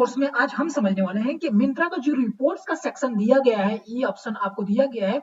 Course में आज हम समझने वाले हैं कि मिंत्रा का जो रिपोर्ट्स का सेक्शन दिया गया है, ये ऑप्शन आपको दिया गया है।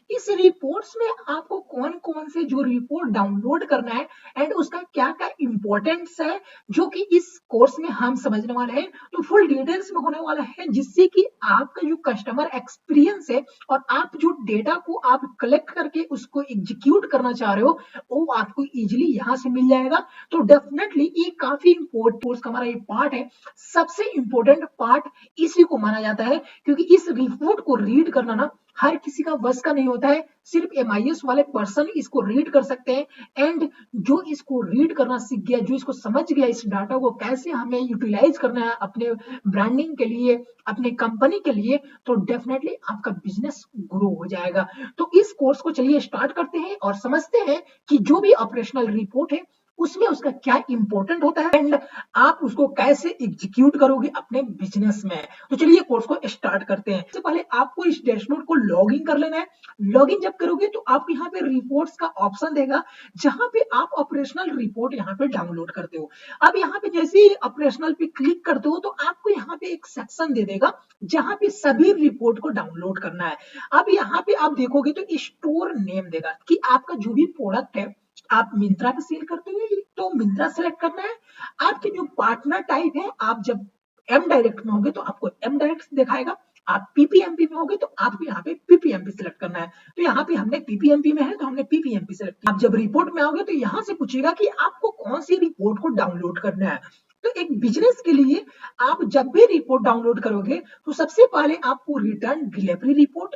इस रिपोर्ट्स में आपको कौन-कौन से जो रिपोर्ट डाउनलोड करना है एंड उसका क्या-क्या इम्पोर्टेंस है, जो कि इस कोर्स में हम समझने वाले हैं। तो फुल डिटेल्स में होने वाला है, जिससे कि आपका जो कस्टमर एक्सपीरियंस है और आप जो डेटा को आप कलेक्ट करके उसको एग्जीक्यूट करना चाह रहे हो, वो आपको इजीली यहाँ से मिल जाएगा। तो डेफिनेटली ये काफी इम्पोर्टेंट कोर्स का हमारा ये पार्ट है। सबसे इंपॉर्टेंट पार्ट इसी को माना जाता है, क्योंकि इस रिपोर्ट को रीड करना ना हर किसी का बस का नहीं होता है। सिर्फ एमआईएस वाले पर्सन इसको रीड कर सकते हैं। एंड जो इसको रीड करना सीख गया, जो इसको समझ गया, इस डाटा को कैसे हमें यूटिलाइज करना है अपने ब्रांडिंग के लिए, अपने कंपनी के लिए, तो डेफिनेटली आपका बिजनेस ग्रो हो जाएगा। तो इस कोर्स को चलिए स्टार्ट करते हैं और समझते हैं कि जो भी ऑपरेशनल रिपोर्ट है उसमें उसका क्या इंपॉर्टेंट होता है एंड आप उसको कैसे एग्जीक्यूट करोगे अपने बिजनेस में। तो चलिए कोर्स को स्टार्ट करते हैं। सबसे पहले आपको इस डैशबोर्ड को लॉग इन कर लेना है। लॉग इन जब करोगे तो आपको यहाँ पे रिपोर्ट्स का ऑप्शन देगा, जहां पे आप ऑपरेशनल रिपोर्ट यहाँ पे डाउनलोड करते हो। अब यहाँ पे जैसे ही ऑपरेशनल पे क्लिक करते हो तो आपको यहाँ पे एक सेक्शन दे देगा, जहां पे सभी रिपोर्ट को डाउनलोड करना है। अब यहाँ पे आप देखोगे तो स्टोर नेम देगा कि आपका जो भी प्रोडक्ट है, आप मिंत्रा पे सेल करते हो तो मिंत्रा सेलेक्ट करना है। आपके जो पार्टनर टाइप है, आप जब एम डायरेक्ट में होंगे तो आपको एम डायरेक्ट दिखाएगा। आप पीपीएमपी में होंगे तो आपको यहाँ पे पीपीएमपी सेलेक्ट करना है। तो यहाँ पे हमने पीपीएमपी में है तो हमने पीपीएमपी सेलेक्ट किया। आप जब रिपोर्ट में आओगे तो यहाँ से पूछेगा कि आपको कौन सी रिपोर्ट को डाउनलोड करना है। तो एक बिजनेस के लिए आप जब भी रिपोर्ट डाउनलोड करोगे तो सबसे पहले आपको return delivery report,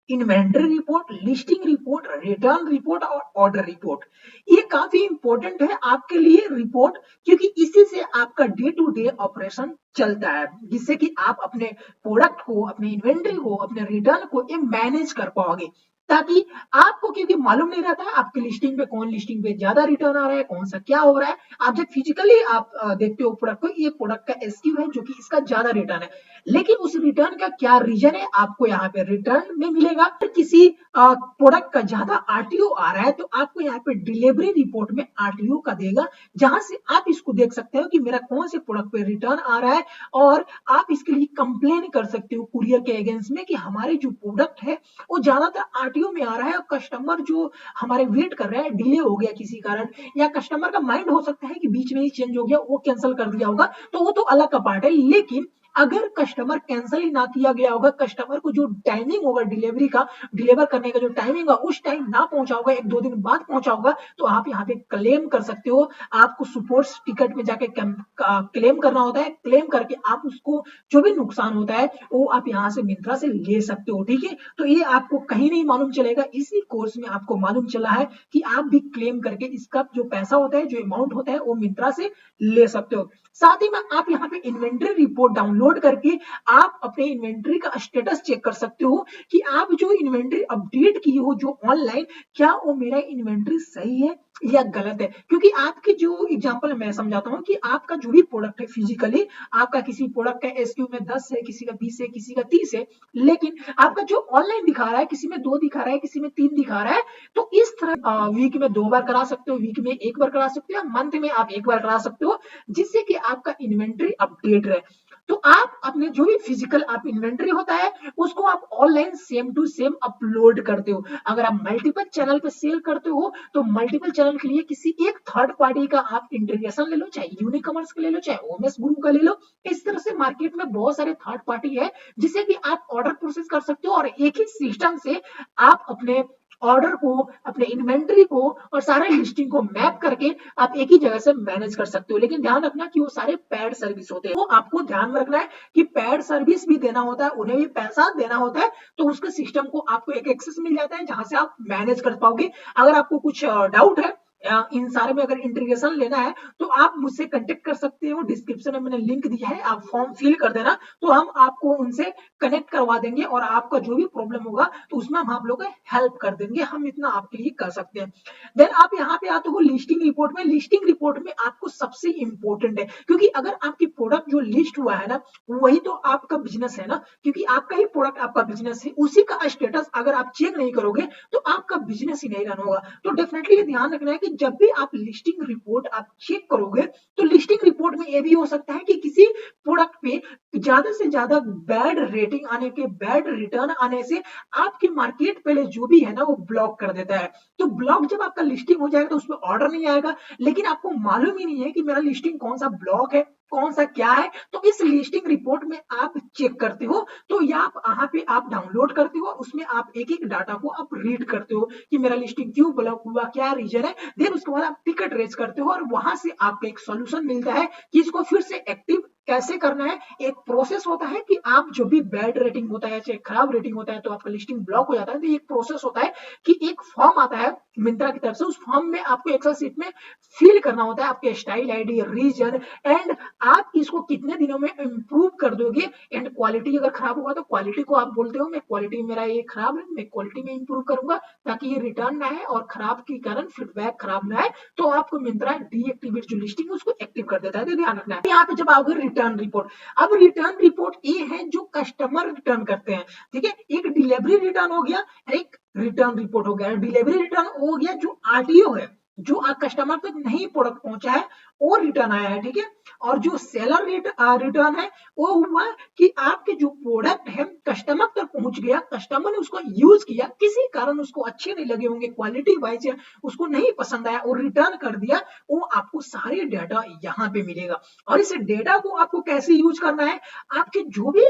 inventory report, listing report, return report और ऑर्डर रिपोर्ट, ये काफी इंपॉर्टेंट है आपके लिए रिपोर्ट, क्योंकि इसी से आपका डे टू डे ऑपरेशन चलता है, जिससे कि आप अपने प्रोडक्ट को, अपने इन्वेंटरी को, अपने रिटर्न को ये मैनेज कर पाओगे। ताकि आपको, क्योंकि मालूम नहीं रहता है आपके लिस्टिंग पे कौन लिस्टिंग पे ज्यादा रिटर्न आ रहा है, कौन सा क्या हो रहा है। आप जब फिजिकली आप देखते हो प्रोडक्ट को, ये प्रोडक्ट का एसक्यू है जो कि इसका ज्यादा रिटर्न है, लेकिन उस रिटर्न का क्या रीजन है आपको यहाँ पे रिटर्न में मिलेगा। किसी प्रोडक्ट का ज्यादा आरटीओ आ रहा है तो आपको यहाँ पे डिलीवरी रिपोर्ट में आरटीओ का देगा, जहां से आप इसको देख सकते हो कि मेरा कौन से प्रोडक्ट पे रिटर्न आ रहा है, और आप इसके लिए कंप्लेन कर सकते हो कुरियर के अगेंस्ट में कि हमारे जो प्रोडक्ट है वो ज्यादातर आरटीओ में आ रहा है और कस्टमर जो हमारे वेट कर रहे हैं डिले हो गया किसी कारण, या कस्टमर का माइंड हो सकता है कि बीच में ही चेंज हो गया, वो कैंसिल कर दिया होगा, तो वो तो अलग का पार्ट है। लेकिन अगर कस्टमर कैंसिल ही ना किया गया होगा, कस्टमर को जो टाइमिंग होगा डिलीवरी का, डिलीवर करने का जो टाइमिंग होगा उस टाइम ना पहुंचा होगा, एक दो दिन बाद पहुंचा होगा, तो आप यहाँ पे क्लेम कर सकते हो। आपको सपोर्ट टिकट में जाके क्लेम करना होता है। क्लेम करके आप उसको जो भी नुकसान होता है वो आप यहाँ से मिंत्रा से ले सकते हो। ठीक है, तो ये आपको कहीं नहीं मालूम चलेगा, इसी कोर्स में आपको मालूम चला है कि आप भी क्लेम करके इसका जो पैसा होता है, जो अमाउंट होता है, वो मिंत्रा से ले सकते हो। साथ ही में आप यहाँ पे इन्वेंटरी रिपोर्ट डाउनलोड करके आप अपने इन्वेंटरी का स्टेटस चेक कर सकते हो कि आप जो इन्वेंटरी अपडेट की हो जो ऑनलाइन, क्या वो मेरा इन्वेंटरी सही है या गलत है। क्योंकि आपके जो एग्जांपल मैं समझाता हूँ कि आपका जो भी प्रोडक्ट है फिजिकली, आपका किसी प्रोडक्ट का एसक्यू में 10 है, किसी का 20 है, किसी का 30 है, लेकिन आपका जो ऑनलाइन दिखा रहा है, किसी में 2 दिखा रहा है, किसी में 3 दिखा रहा है। तो इस तरह वीक में 2 बार करा सकते हो, वीक में 1 बार करा सकते हो, मंथ में आप 1 बार करा सकते हो, जिससे कि आपका इन्वेंटरी अपडेट रहे। तो आप अपने जो भी फिजिकल आप इन्वेंटरी होता है उसको आप online same to same upload करते हो। अगर आप मल्टीपल चैनल पे सेल करते हो तो मल्टीपल चैनल के लिए किसी एक थर्ड पार्टी का आप इंटीग्रेशन ले लो, चाहे यूनिकॉमर्स का ले लो, चाहे ओएमएस गुरु का ले लो। इस तरह से मार्केट में बहुत सारे थर्ड पार्टी है, जिससे कि आप ऑर्डर प्रोसेस कर सकते हो और एक ही सिस्टम से आप अपने ऑर्डर को, अपने इन्वेंटरी को और सारे लिस्टिंग को मैप करके आप एक ही जगह से मैनेज कर सकते हो। लेकिन ध्यान रखना कि वो सारे पेड सर्विस होते हैं, वो आपको ध्यान में रखना है कि पेड सर्विस भी देना होता है, उन्हें भी पैसा देना होता है, तो उसके सिस्टम को आपको एक एक्सेस मिल जाता है जहां से आप मैनेज कर पाओगे। अगर आपको कुछ डाउट है इन सारे में, अगर इंटीग्रेशन लेना है तो आप मुझसे कांटेक्ट कर सकते हो। डिस्क्रिप्शन में मैंने लिंक दिया है, आप फॉर्म फिल कर देना, तो हम आपको उनसे कनेक्ट करवा देंगे और आपका जो भी प्रॉब्लम होगा तो उसमें हम आप लोग हेल्प कर देंगे। हम इतना आपके लिए कर सकते हैं। देन आप यहाँ पे आते हो लिस्टिंग रिपोर्ट में। लिस्टिंग रिपोर्ट में आपको सबसे इंपॉर्टेंट है, क्योंकि अगर आपकी प्रोडक्ट जो लिस्ट हुआ है ना, वही तो आपका बिजनेस है ना, क्योंकि आपका ही प्रोडक्ट आपका बिजनेस है, उसी का स्टेटस अगर आप चेक नहीं करोगे तो आपका बिजनेस ही नहीं रन होगा। तो डेफिनेटली ध्यान रखना है कि जब भी आप लिस्टिंग रिपोर्ट आप चेक करोगे तो लिस्टिंग रिपोर्ट में ये भी हो सकता है कि किसी प्रोडक्ट पे ज्यादा से ज्यादा बैड रेटिंग आने के, बैड रिटर्न आने से आपकी मार्केट पहले जो भी है ना वो ब्लॉक कर देता है। तो ब्लॉक जब आपका लिस्टिंग हो जाएगा तो उसमें ऑर्डर नहीं आएगा, लेकिन आपको मालूम ही नहीं है कि मेरा लिस्टिंग कौन सा ब्लॉक है, कौन सा क्या है। तो इस लिस्टिंग रिपोर्ट में आप चेक करते हो, तो या आप यहाँ पे आप डाउनलोड करते हो और उसमें आप एक एक डाटा को आप रीड करते हो कि मेरा लिस्टिंग क्यों ब्लॉक हुआ, क्या रीजन है। देन उसके बाद आप टिकट रेज करते हो और वहां से आपको एक सॉल्यूशन मिलता है कि इसको फिर से एक्टिव कैसे करना है। एक प्रोसेस होता है कि आप जो भी बैड रेटिंग होता है, चाहे खराब रेटिंग होता है, तो आपका लिस्टिंग ब्लॉक हो जाता है। तो एक प्रोसेस होता है कि एक फॉर्म आता है मिंत्रा की तरफ से, उस फॉर्म में आपको एक्सेल शीट में फिल करना होता है आपके स्टाइल आईडी, रीजन, एंड आप इसको कितने दिनों में इंप्रूव कर दोगे। एंड क्वालिटी अगर खराब होगा तो क्वालिटी को आप बोलते हो मैं क्वालिटी मेरा ये खराब है, मैं क्वालिटी में इंप्रूव करूंगा ताकि ये रिटर्न ना है और खराब के कारण फीडबैक खराब ना है। तो आपको मिंत्रा डीएक्टिवेट जो लिस्टिंग है उसको एक्टिव कर देता है। तो ध्यान रखना है यहाँ पे जब आओगे रिटर्न रिपोर्ट। अब रिटर्न रिपोर्ट ये है जो कस्टमर रिटर्न करते हैं, ठीक है। एक डिलीवरी रिटर्न हो गया, एक रिटर्न रिपोर्ट हो गया। डिलीवरी रिटर्न हो गया जो आरटीओ है, जो कस्टमर तक नहीं प्रोडक्ट पहुंचा है वो रिटर्न आया है, ठीक है। और जो सेलर रिटर्न है वो हुआ कि आपके जो प्रोडक्ट है कस्टमर तक पहुंच गया, कस्टमर ने उसको यूज किया, किसी कारण उसको अच्छे नहीं लगे होंगे, क्वालिटी वाइज उसको नहीं पसंद आया और रिटर्न कर दिया। वो आपको सारे डाटा यहाँ पे मिलेगा। और इस डेटा को आपको कैसे यूज करना है, आपके जो भी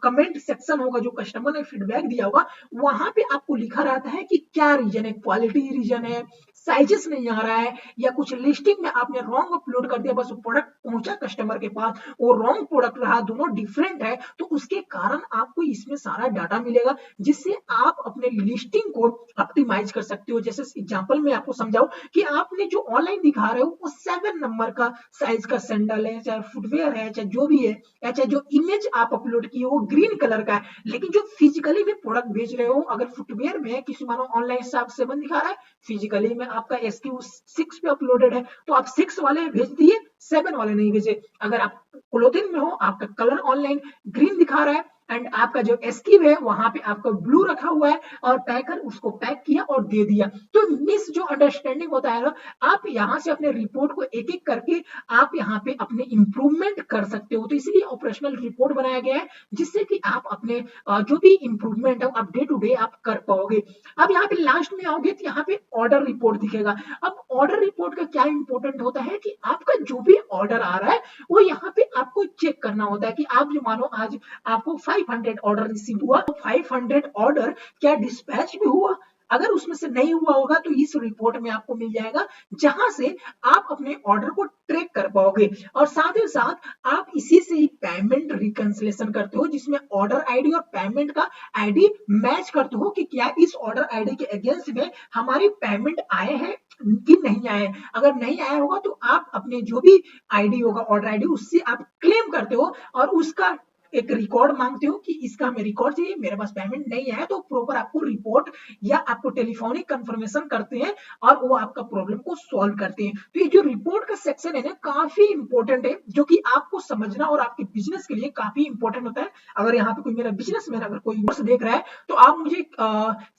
कमेंट सेक्शन होगा, जो कस्टमर ने फीडबैक दिया होगा, वहां पे आपको लिखा रहता है कि क्या रीजन है, क्वालिटी रीजन है, साइजेस नहीं आ रहा है, या कुछ लिस्टिंग में आपने रॉन्ग अपलोड कर दिया, बस प्रोडक्ट पहुंचा कस्टमर के पास वो रॉन्ग प्रोडक्ट रहा, दोनों डिफरेंट है। तो उसके कारण आपको इसमें सारा डाटा मिलेगा जिससे आप अपने लिस्टिंग को ऑप्टिमाइज कर सकते हो। जैसे एग्जांपल में आपको समझाऊं कि आपने जो ऑनलाइन दिखा रहे हो वो 7 नंबर का साइज का सैंडल है, चाहे फुटवेयर है, चाहे जो भी है, या चाहे जो इमेज आप अपलोड किए वो ग्रीन कलर का है, लेकिन जो फिजिकली में प्रोडक्ट भेज रहे हो, अगर फुटवेयर में है, किसी मानो ऑनलाइन से आप 7 दिखा रहा है, फिजिकली में आपका एसक्यू 6 पे अपलोडेड है, तो आप 6 वाले भेज दिए, 7 वाले नहीं भेजे। अगर आप क्लोथिंग में हो, आपका कलर ऑनलाइन ग्रीन दिखा रहा है एंड आपका जो एस्कीव है वहां पे आपका ब्लू रखा हुआ है और पैकर उसको पैक किया और दे दिया। तो मिस जो अंडरस्टैंडिंग होता है ना, आप यहाँ से अपने रिपोर्ट को एक एक करके आप यहाँ पे अपने इंप्रूवमेंट कर सकते हो। तो इसलिए ऑपरेशनल रिपोर्ट बनाया गया है जिससे कि आप अपने जो भी इंप्रूवमेंट है आप डे टू डे आप कर पाओगे। अब यहाँ पे लास्ट में आओगे तो यहाँ पे ऑर्डर रिपोर्ट दिखेगा। अब ऑर्डर रिपोर्ट का क्या इंपॉर्टेंट होता है कि आपका जो भी ऑर्डर आ रहा है वो यहाँ पे आपको चेक करना होता है कि आप जो मानो आज आपको 500 ऑर्डर रिसीव हुआ, तो 500 ऑर्डर क्या डिस्पैच भी हुआ। अगर उसमें से नहीं हुआ होगा तो इस रिपोर्ट में आपको मिल जाएगा, जहां से आप अपने ऑर्डर को ट्रैक कर पाओगे। और साथ ही साथ आप इसी से ही पेमेंट रिकंसिलेशन करते हो, जिसमें ऑर्डर आईडी और पेमेंट का आईडी मैच करते हो कि क्या इस ऑर्डर आईडी के अगेंस्ट में हमारी पेमेंट आए हैं कि नहीं आए। अगर नहीं आया होगा तो आप अपने जो भी आईडी होगा, ऑर्डर आईडी, उससे आप क्लेम करते हो और उसका एक रिकॉर्ड मांगते हो कि इसका हमें रिकॉर्ड चाहिए, मेरे पास पेमेंट नहीं है। तो प्रॉपर आपको रिपोर्ट या आपको टेलीफोनिक कंफर्मेशन करते हैं और वो आपका प्रॉब्लम को सॉल्व करते हैं। तो ये जो रिपोर्ट का सेक्शन है ना काफी इंपॉर्टेंट है, जो कि आपको समझना और आपके बिजनेस के लिए काफी इंपॉर्टेंट होता है। अगर यहाँ पे कोई मेरा बिजनेसमैन अगर कोई कोर्स देख रहा है तो आप मुझे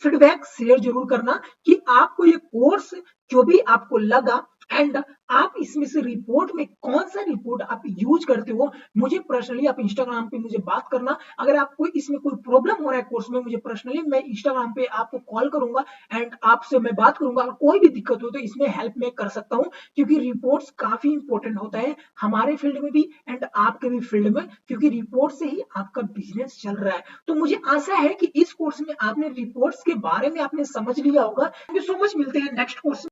फीडबैक शेयर जरूर करना कि आपको ये कोर्स जो भी आपको लगा एंड आप इसमें से रिपोर्ट में कौन सा रिपोर्ट आप यूज करते हो। मुझे पर्सनली आप इंस्टाग्राम पे मुझे बात करना। अगर आपको इसमें कोई प्रॉब्लम हो रहा है कोर्स में, मुझे पर्सनली मैं इंस्टाग्राम पे आपको कॉल करूंगा एंड आपसे मैं बात करूंगा। अगर कोई भी दिक्कत हो तो इसमें हेल्प मैं कर सकता हूं, क्योंकि रिपोर्ट्स काफी इंपॉर्टेंट होता है हमारे फील्ड में भी एंड आपके भी फील्ड में, क्योंकि रिपोर्ट से ही आपका बिजनेस चल रहा है। तो मुझे आशा है कि इस कोर्स में आपने रिपोर्ट्स के बारे में आपने समझ लिया होगा। थैंक यू सो मच, मिलते हैं नेक्स्ट कोर्स में।